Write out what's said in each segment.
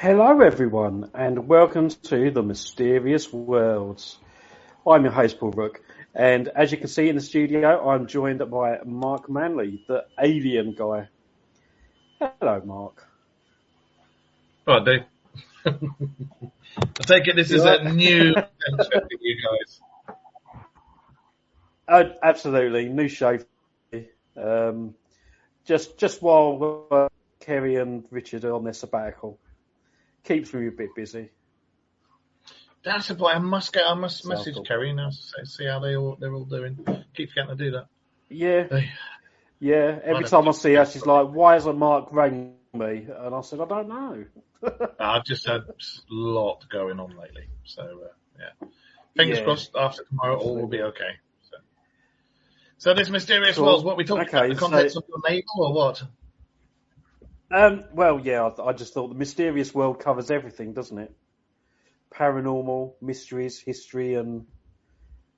Hello, everyone, and welcome to the Mysterious Worlds. I'm your host, Paul Rook, and as you can see in the studio, I'm joined by Mark Manley, the alien guy. Hello, Mark. Oh, I do. I take it this is a new adventure for you guys. Absolutely, new show. Just while Kerry and Richard are on their sabbatical, keeps me a bit busy. That's a point. I must message Kerry now to see how they're all doing. Keep forgetting to do that. Yeah. Every time I see her, she's like, "Why hasn't Mark rang me?" And I said, "I don't know." I've just had a lot going on lately, so yeah. Fingers crossed. After tomorrow, all will be okay. So this Mysterious Worlds, what we talking about? The contents of your label or what? Well, yeah, I just thought the Mysterious World covers everything, doesn't it? Paranormal, mysteries, history, and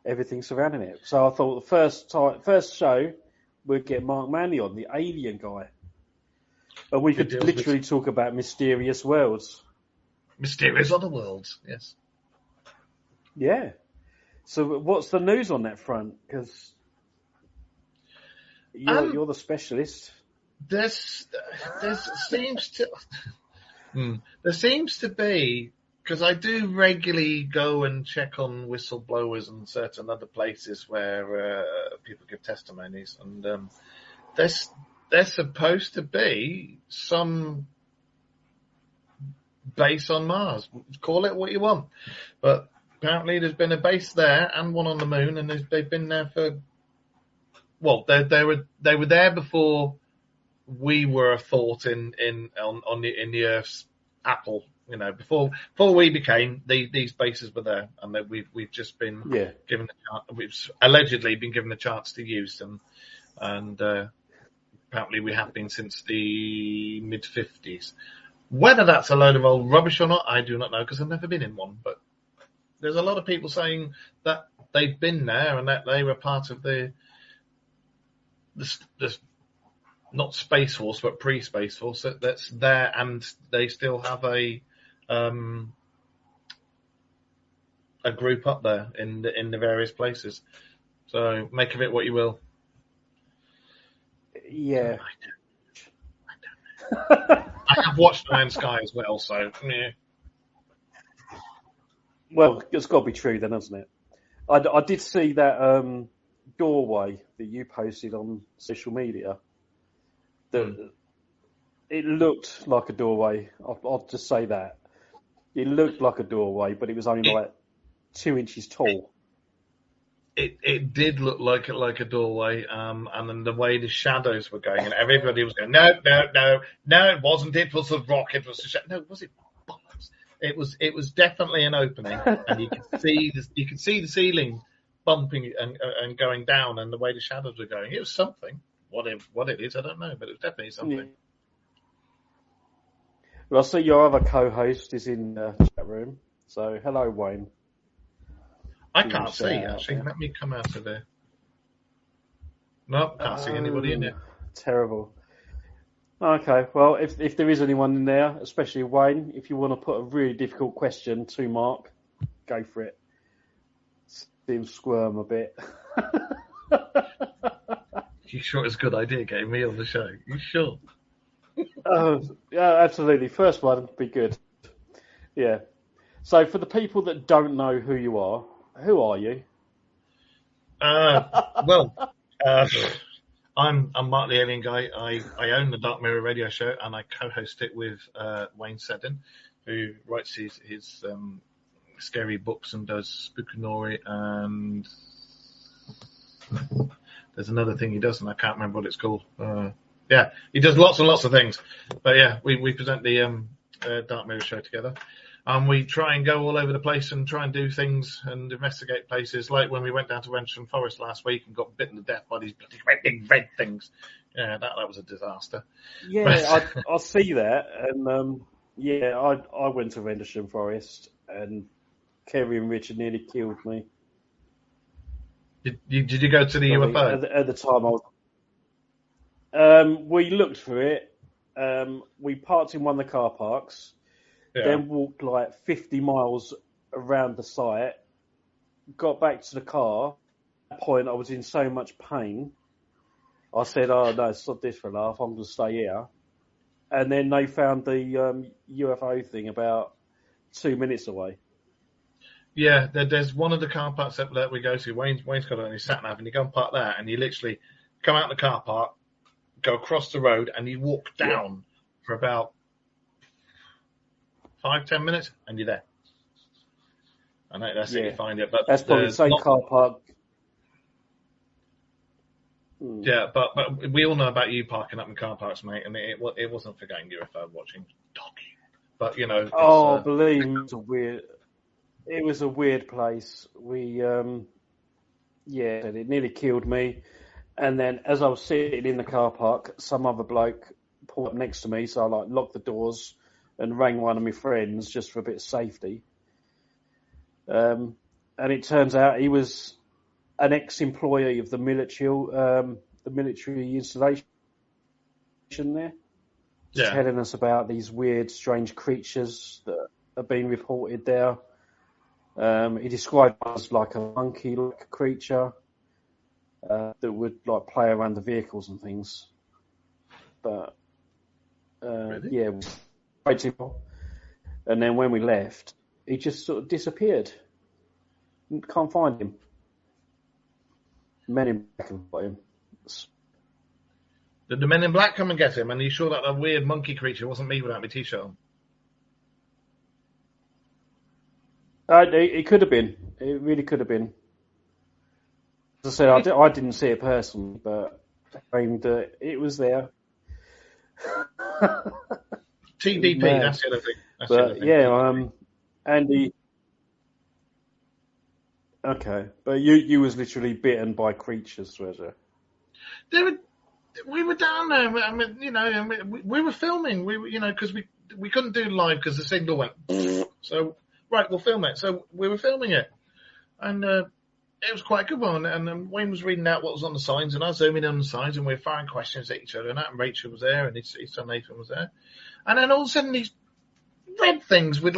everything surrounding it. So I thought the first show, we'd get Mark Manley on, the alien guy. And we could literally talk about Mysterious Worlds. Mysterious other worlds, yes. Yeah. So what's the news on that front? Because you're the specialist. There seems to be, because I do regularly go and check on whistleblowers and certain other places where people give testimonies, and there's supposed to be some base on Mars. Call it what you want, but apparently there's been a base there and one on the moon, and they've been there for. Well, they were there before we were a thought in the Earth's apple. You know, before we became, these bases were there, and we've just been given we've allegedly been given a chance to use them, and apparently we have been since the mid-50s. Whether that's a load of old rubbish or not, I do not know, because I've never been in one. But there's a lot of people saying that they've been there and that they were part of the not Space Force, but pre-Space Force that's there, and they still have a group up there in the various places. So make of it what you will. Yeah. I don't know. I have watched Iron Sky as well, so yeah. Well, it's got to be true then, hasn't it? I did see that doorway that you posted on social media. It looked like a doorway. I'll just say that. It looked like a doorway, but it was only like 2 inches tall. It did look like a doorway, and then the way the shadows were going, and everybody was going, no, it wasn't. It was a rock. It was a shadow. No, was it? Bollocks. It was definitely an opening, and you could see the ceiling bumping and going down, and the way the shadows were going. It was something. What it is, I don't know, but it was definitely something. Yeah. Well, I see your other co-host is in the chat room. So, hello, Wayne. I can't see, actually. Let me come out of there. No, can't see anybody in there. Terrible. Okay, well, if there is anyone in there, especially Wayne, if you want to put a really difficult question to Mark, go for it. See him squirm a bit. You sure it's a good idea getting me on the show? You sure? Yeah, absolutely. First one would be good. Yeah. So for the people that don't know who you are, who are you? I'm Mark the Alien Guy. I own the Dark Mirror radio show, and I co-host it with Wayne Seddon, who writes his scary books and does Spookanori, and there's another thing he does, and I can't remember what it's called. Yeah, he does lots and lots of things. But yeah, we present the Dark Mirror show together. And we try and go all over the place and try and do things and investigate places, like when we went down to Wrensham Forest last week and got bitten to death by these bloody big red things. Yeah, that was a disaster. Yeah, I see that. And I went to Wrensham Forest, and Kerry and Richard nearly killed me. Did you go to the UFO? At the time, I was. We looked for it. We parked in one of the car parks. then walked like 50 miles around the site, got back to the car. At that point, I was in so much pain. I said, oh, no, stop this for a laugh. I'm going to stay here. And then they found the UFO thing about 2 minutes away. Yeah, there's one of the car parks that we go to. Wayne's got it on his sat nav, and you go and park there, and you literally come out the car park, go across the road, and you walk down for about 5-10 minutes, and you're there. And that's it, you find it. But that's probably the same car park. Yeah, but we all know about you parking up in car parks, mate, and it wasn't for going UFO watching, talking. But, you know... believe me, it was a weird place. It nearly killed me. And then as I was sitting in the car park, some other bloke pulled up next to me, so I locked the doors and rang one of my friends just for a bit of safety. And it turns out he was an ex-employee of the military installation there, telling us about these weird, strange creatures that have been reported there. He described it as like a monkey-like creature that would play around the vehicles and things. But really? it was quite simple. And then when we left, he just sort of disappeared. Can't find him. Men in Black have got him. Did the Men in Black come and get him? And you sure that the weird monkey creature wasn't me without my t-shirt on? It could have been. It really could have been. As I said, I didn't see it personally, but I claimed it was there. TBP, that's the other thing. Andy. Okay, but you was literally bitten by creatures, was you? We were down there. I mean, we were filming. Because we couldn't do live because the signal went. So right, we'll film it. So we were filming it, and it was quite a good one. And Wayne was reading out what was on the signs, and I was zooming in on the signs, and we were firing questions at each other. And Rachel was there, and his son Nathan was there, and then all of a sudden these red things with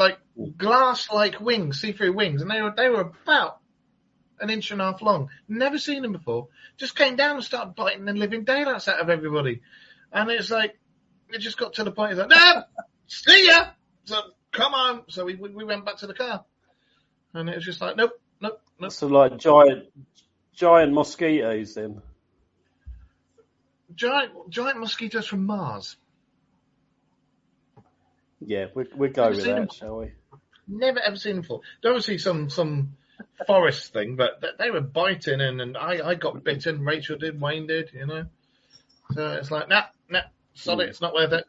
glass-like wings, see-through wings, and they were about an inch and a half long. Never seen them before. Just came down and started biting the living daylights out of everybody. And it's it just got to the point, no, see ya! So, come on. So we went back to the car. And it was just nope. So giant mosquitoes then? Giant mosquitoes from Mars. Yeah, we'll go with that, shall we? Never ever seen them before. Don't see some forest thing, but they were biting and I got bitten, Rachel did, Wayne did, So it's nah, sorry, it's not worth it.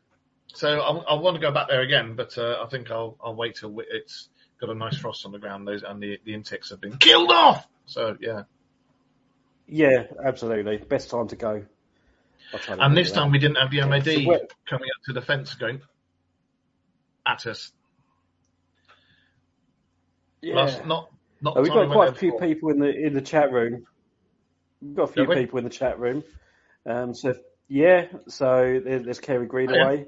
So I want to go back there again, but I think I'll wait till it's got a nice frost on the ground, and the insects have been killed off. So yeah. Yeah, absolutely. Best time to go. And this time we didn't have the MOD coming up to the fence going at us. Yeah. Plus, we've got quite a few people in the chat room. We've got a few people in the chat room. So there's Kerry Greenaway.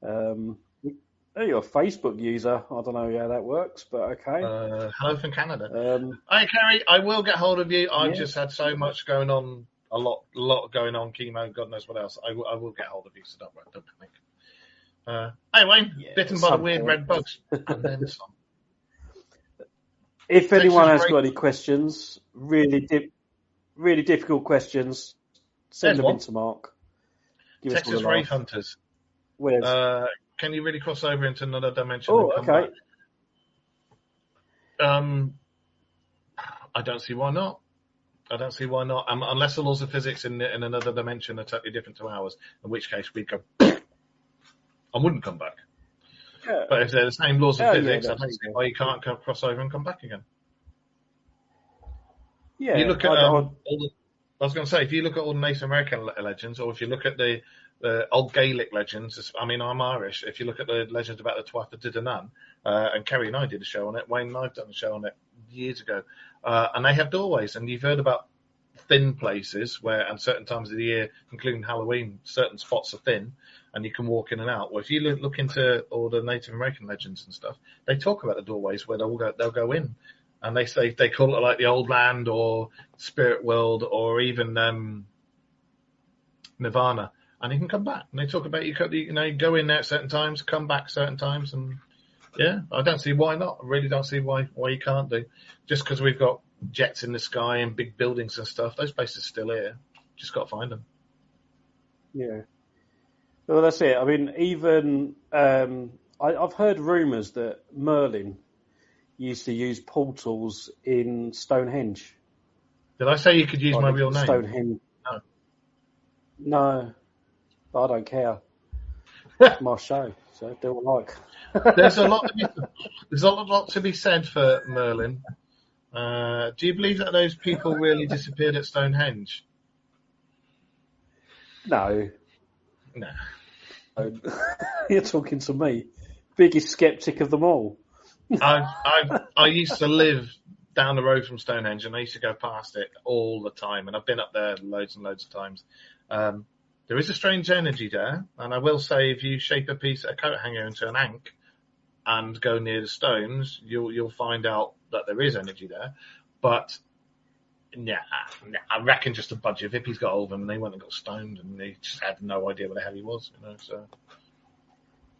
You're a Facebook user. I don't know how that works, but okay. Hello from Canada. Hi, Kerry. I will get hold of you. I've just had so much going on, a lot going on, chemo, God knows what else. I will get hold of you, so don't panic. Hey, Wayne. Bitten by the weird red bugs. And then some. If anyone has got any questions, really difficult questions, send them in to Mark. Texas Wraith Hunters. Where's? Can you really cross over into another dimension? Oh, okay. I don't see why not. Unless the laws of physics in another dimension are totally different to ours, in which case we'd go, I wouldn't come back. Yeah. But if they're the same laws of physics, I don't see why you can't cross over and come back again. Yeah. You look at I was going to say, if you look at all the Native American legends, or if you look at the old Gaelic legends, I mean, I'm Irish. If you look at the legends about the Tuatha De Danann, and Kerry and I did a show on it, Wayne and I've done a show on it years ago, and they have doorways, and you've heard about thin places where, at certain times of the year, including Halloween, certain spots are thin, and you can walk in and out. Well, if you look into all the Native American legends and stuff, they talk about the doorways where they'll go in, and they say they call it like the Old Land or Spirit World or even Nirvana, and you can come back. And they talk about you go in there at certain times, come back certain times, and yeah, I don't see why not. I really don't see why you can't do. Just because we've got jets in the sky and big buildings and stuff, those places are still here. Just got to find them. Yeah. Well, that's it. I mean, even I've heard rumours that Merlin used to use portals in Stonehenge. Did I say you could use my real name? Stonehenge. No, but I don't care. It's my show, so do what I like. There's a lot to be said for Merlin. Do you believe that those people really disappeared at Stonehenge? No. No. You're talking to me, biggest skeptic of them all. I used to live down the road from Stonehenge, and I used to go past it all the time, and I've been up there loads and loads of times. There is a strange energy there, and I will say if you shape a coat hanger into an ankh and go near the stones, you'll find out that there is energy there. But yeah, I reckon just a bunch of hippies got hold of him and they went and got stoned, and they just had no idea where the hell he was, So.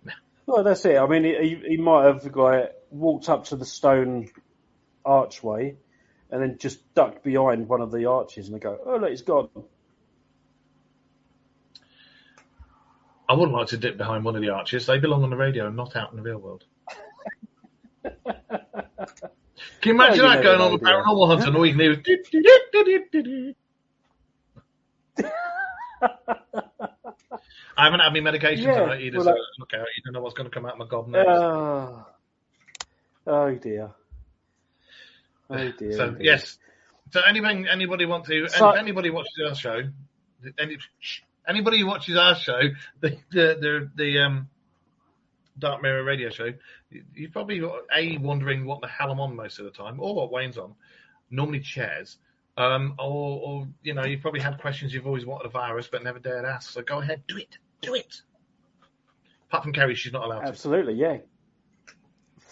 Nah. Well, that's it. I mean, he might have walked up to the stone archway and then just ducked behind one of the arches, and they go, "Oh, look, he's gone." I wouldn't like to dip behind one of the arches. They belong on the radio and not out in the real world. Can you imagine that going on the Paranormal Hunt and all you can hear is... I haven't had my medication tonight either, so look out. You don't know what's going to come out of my gob next. Oh dear. Oh dear. So, yes. So anybody want to... if anybody watches our show... Anybody who watches our show, the Dark Mirror radio show, you're probably wondering what the hell I'm on most of the time, or what Wayne's on. Normally chairs, or you've probably had questions you've always wanted a virus but never dared ask. So go ahead, do it. Apart from Kerry, she's not allowed to. Absolutely, yeah.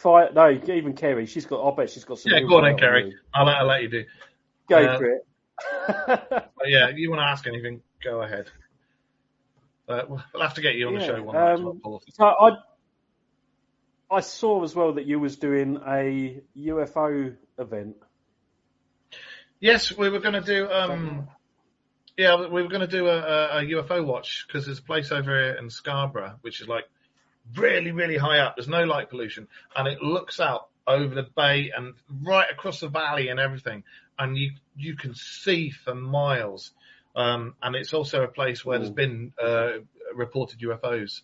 No, even Kerry, I bet she's got some. Yeah, go on then, Kerry. I'll let you do. Go for it. Yeah, if you want to ask anything, go ahead. We'll have to get you on the show one night. So I saw as well that you was doing a UFO event. Yes, we were going to do. We were going to do a UFO watch, because there's a place over here in Scarborough which is like really, really high up. There's no light pollution, and it looks out over the bay and right across the valley and everything, and you can see for miles. And it's also a place where there's been reported UFOs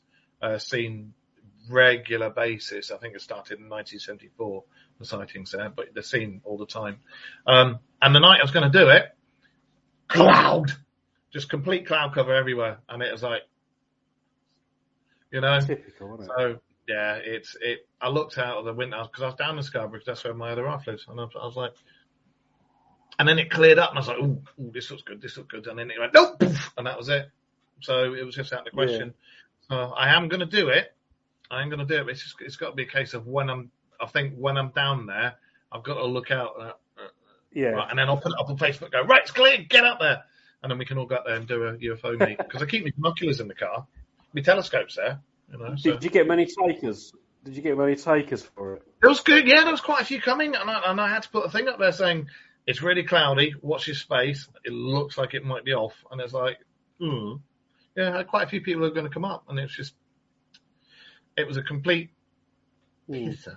seen regular basis. I think it started in 1974, the sightings there, but they're seen all the time. And the night I was going to do it, cloud, just complete cloud cover everywhere, and it was like, typical, isn't it? So yeah, I looked out of the window because I was down in Scarborough, because that's where my other half lives, and I was like. And then it cleared up, and I was like, "Ooh, this looks good." And then it went, "Nope," and that was it. So it was just out of the question. Yeah. So I am going to do it. But it's got to be a case of when I'm down there, I've got to look out. Right, and then I'll put it up on Facebook. Go, right, it's clear. Get up there, and then we can all go up there and do a UFO meet, because I keep my binoculars in the car, my telescope's there. Did you get many takers? Did you get many takers for it? It was good. Yeah, there was quite a few coming, and I had to put a thing up there saying, it's really cloudy, watch your space, it looks like it might be off. And it's like, yeah, quite a few people are going to come up. And it was a complete pisser.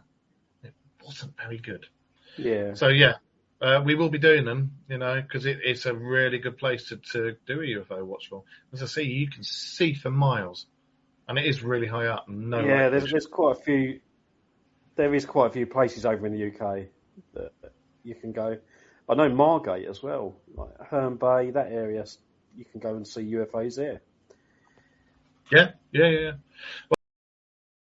It wasn't very good. Yeah. So, yeah, we will be doing them, because it's a really good place to do a UFO watch for. As I say, you can see for miles. And it is really high up. Yeah, there's quite a few. There is quite a few places over in the UK that you can go. I know Margate as well, like Herne Bay, that area. You can go and see UFOs there. Yeah.